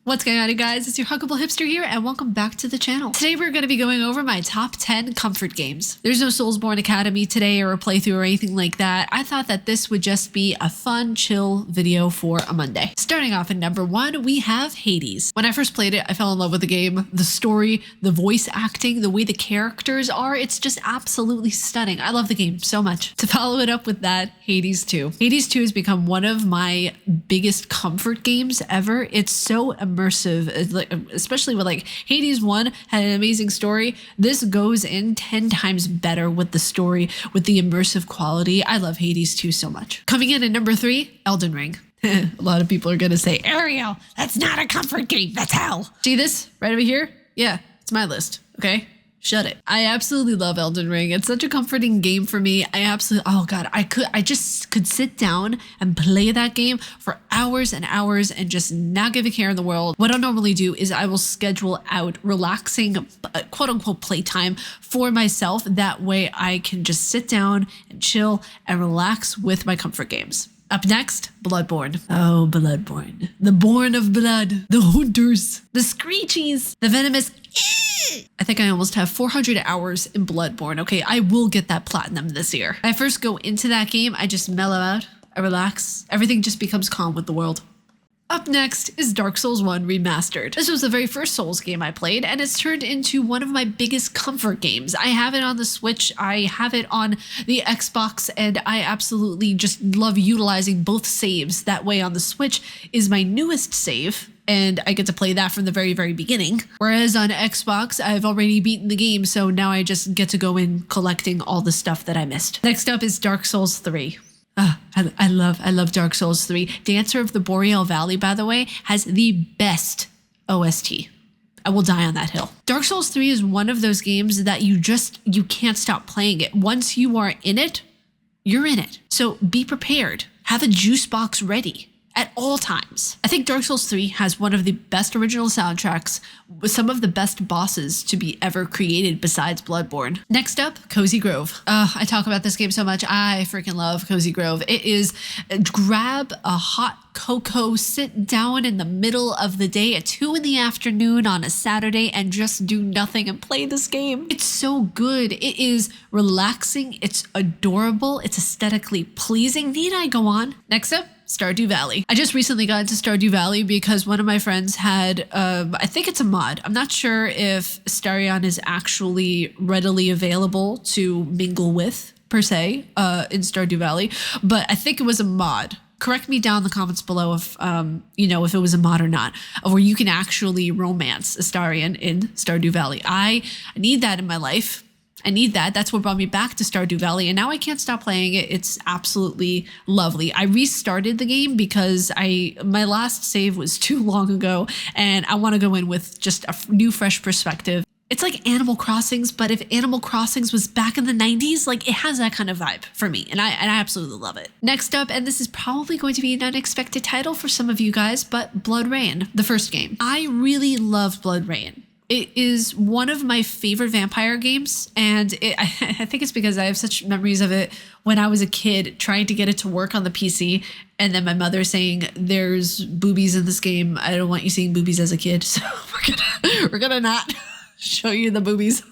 What's going on, you guys? It's your Huggable Hipster here, and welcome back to the channel. Today we're going to be going over my top 10 comfort games. There's no Soulsborne Academy today or a playthrough or anything like that. I thought that this would just be a fun, chill video for a Monday. Starting off at number 1, we have Hades. When I first played it, I fell in love with the game. The story, the voice acting, the way the characters are, it's just absolutely stunning. I love the game so much. To follow it up with that, Hades 2. Hades 2 has become one of my biggest comfort games ever. It's so immersive, especially with like Hades 1 had an amazing story. This goes in 10 times better with the story, with the immersive quality. I love Hades 2 so much. Coming in at number 3, Elden Ring. A lot of people are going to say, Ariel, that's not a comfort game, that's hell. See this right over here? Yeah, it's my list, okay? Shut it. I absolutely love Elden Ring. It's such a comforting game for me. Oh God, I just could sit down and play that game for hours and hours and just not give a care in the world. What I'll normally do is I will schedule out relaxing, quote unquote, playtime for myself. That way I can just sit down and chill and relax with my comfort games. Up next, Bloodborne. Oh, Bloodborne. The born of blood. The hunters. The screechies. The venomous. I think I almost have 400 hours in Bloodborne. Okay, I will get that platinum this year. When I first go into that game, I just mellow out. I relax. Everything just becomes calm with the world. Up next is Dark Souls 1 Remastered. This was the very first Souls game I played, and it's turned into one of my biggest comfort games. I have it on the Switch, I have it on the Xbox, and I absolutely just love utilizing both saves. That way on the Switch is my newest save, and I get to play that from the very, very beginning. Whereas on Xbox, I've already beaten the game, so now I just get to go in collecting all the stuff that I missed. Next up is Dark Souls 3. I love Dark Souls 3. Dancer of the Boreal Valley, by the way, has the best OST. I will die on that hill. Dark Souls 3 is one of those games that you can't stop playing it. Once you are in it, you're in it. So be prepared. Have a juice box ready at all times. I think Dark Souls 3 has one of the best original soundtracks with some of the best bosses to be ever created besides Bloodborne. Next up, Cozy Grove. I talk about this game so much. I freaking love Cozy Grove. It is grab a hot cocoa, sit down in the middle of the day at 2 in the afternoon on a Saturday and just do nothing and play this game. It's so good. It is relaxing. It's adorable. It's aesthetically pleasing. Need I go on? Next up, Stardew Valley. I just recently got into Stardew Valley because one of my friends had, I think it's a mod. I'm not sure if Starion is actually readily available to mingle with, per se, in Stardew Valley, but I think it was a mod. Correct me down in the comments below if, if it was a mod or not, where you can actually romance Astarion in Stardew Valley. I need that in my life. I need that. That's what brought me back to Stardew Valley, and now I can't stop playing it. It's absolutely lovely. I restarted the game because my last save was too long ago, and I want to go in with just a new, fresh perspective. It's like Animal Crossings, but if Animal Crossings was back in the 90s, like it has that kind of vibe for me, and I absolutely love it. Next up, and this is probably going to be an unexpected title for some of you guys, but Blood Rain, the first game. I really love Blood Rain. It is one of my favorite vampire games, and I think it's because I have such memories of it when I was a kid trying to get it to work on the PC, and then my mother saying, there's boobies in this game. I don't want you seeing boobies as a kid, so we're gonna not show you the boobies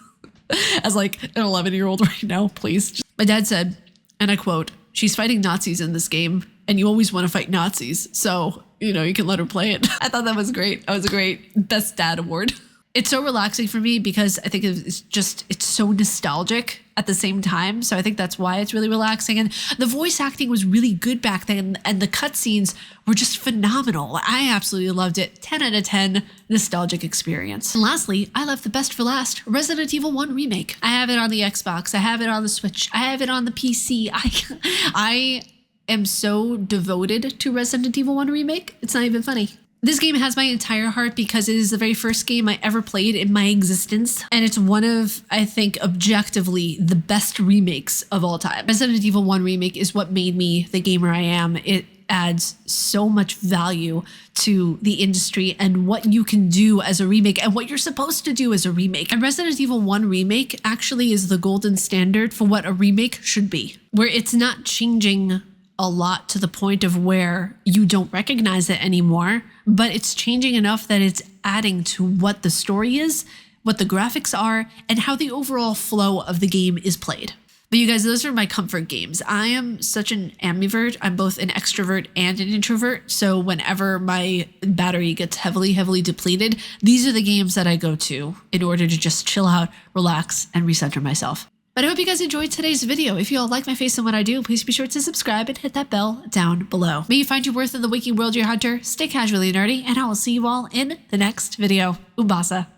as like an 11-year-old right now, please. My dad said, and I quote, she's fighting Nazis in this game, and you always want to fight Nazis, so, you can let her play it. I thought that was great. That was a great Best Dad award. It's so relaxing for me because I think it's so nostalgic at the same time. So I think that's why it's really relaxing. And the voice acting was really good back then, and the cutscenes were just phenomenal. I absolutely loved it. 10 out of 10 nostalgic experience. And lastly, I left the best for last, Resident Evil 1 Remake. I have it on the Xbox. I have it on the Switch. I have it on the PC. I am so devoted to Resident Evil 1 Remake. It's not even funny. This game has my entire heart because it is the very first game I ever played in my existence. And it's one of, I think, objectively the best remakes of all time. Resident Evil 1 Remake is what made me the gamer I am. It adds so much value to the industry and what you can do as a remake and what you're supposed to do as a remake. And Resident Evil 1 Remake actually is the golden standard for what a remake should be, where it's not changing a lot to the point of where you don't recognize it anymore, but it's changing enough that it's adding to what the story is, what the graphics are, and how the overall flow of the game is played. But you guys, those are my comfort games. I am such an ambivert. I'm both an extrovert and an introvert. So whenever my battery gets heavily depleted, these are the games that I go to in order to just chill out, relax, and recenter myself. But I hope you guys enjoyed today's video. If you all like my face and what I do, please be sure to subscribe and hit that bell down below. May you find your worth in the waking world, your hunter. Stay casually nerdy, and I will see you all in the next video. Umbasa.